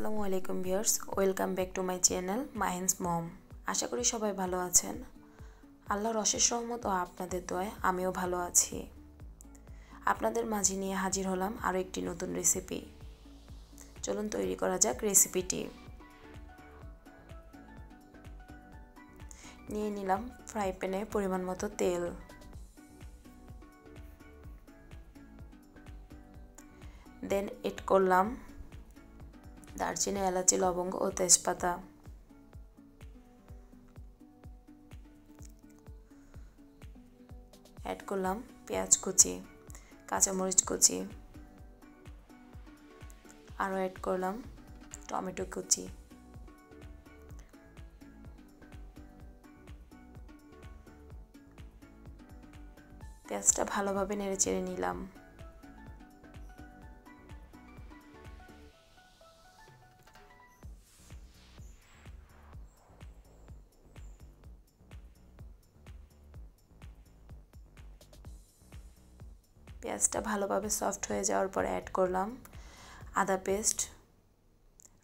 আসসালামু আলাইকুম viewers, welcome back to my channel Mahin's mom. আশা করি সবাই ভালো আছেন। আল্লাহর অশেষ রহমত ও আপনাদের দোয়ায় আমিও ভালো আছি। আপনাদের মাঝে নিয়ে হাজির হলাম আরও একটি নতুন রেসিপি। চলুন তৈরি করা যাক রেসিপিটি। নিয়ে নিলাম ফ্রাই প্যানে পরিমাণ মতো তেল। দেন এড করলাম দারচিনি, এলাচি, লবঙ্গ ও তেজপাতা। অ্যাড করলাম পেঁয়াজ কুচি, কাঁচামরিচ কুচি, আরও অ্যাড করলাম টমেটো কুচি। পেঁয়াজটা ভালোভাবে নেড়েচেড়ে নিলাম। পেঁয়াজটা ভালোভাবে সফট হয়ে যাওয়ার পর অ্যাড করলাম আদা পেস্ট,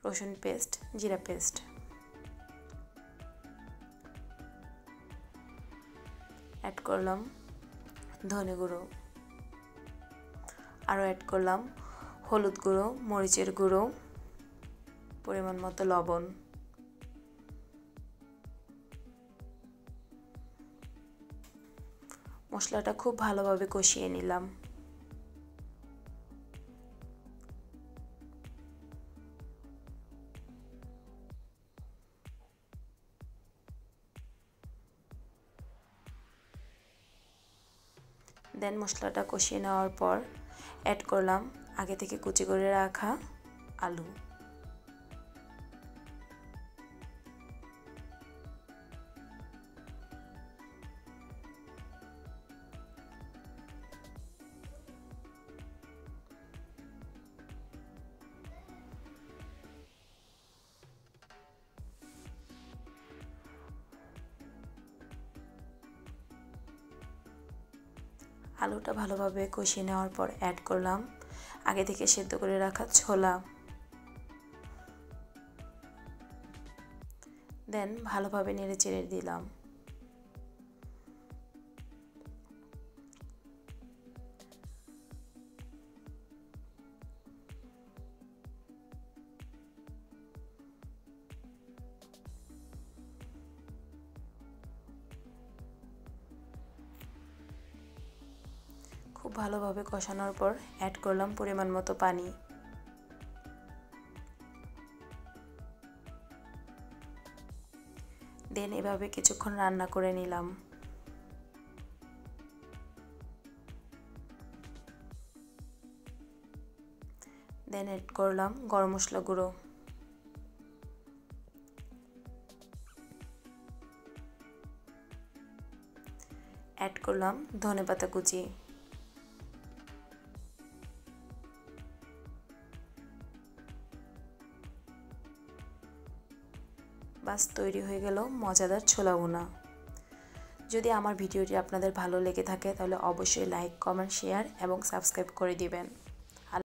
রসুন পেস্ট, জিরা পেস্ট। অ্যাড করলাম ধনে গুঁড়ো, আরও অ্যাড করলাম হলুদ গুঁড়ো, মরিচের গুঁড়ো, পরিমাণ মতো লবণ। মশলাটা খুব ভালোভাবে কষিয়ে নিলাম। দেন মশলাটা কষিয়ে নেওয়ার পর অ্যাড করলাম আগে থেকে কুচি করে রাখা আলু। আলুটা ভালোভাবে কষিয়ে নেওয়ার পর অ্যাড করলাম আগে থেকে সেদ্ধ করে রাখা ছোলা। দেন ভালোভাবে নেড়েচেড়ে দিলাম। খুব ভালোভাবে কষানোর পর অ্যাড করলাম পরিমাণ মতো পানি। দেন এভাবে কিছুক্ষণ রান্না করে নিলাম। দেন অ্যাড করলাম গরম মশলা গুঁড়ো, অ্যাড করলাম ধনেপাতা কুচি। বাস তৈরি হয়ে গেল মজাদার ছোলা ভুনা। যদি আমার ভিডিওটি আপনাদের ভালো লেগে থাকে তাহলে অবশ্যই লাইক, কমেন্ট, শেয়ার এবং সাবস্ক্রাইব করে দিবেন।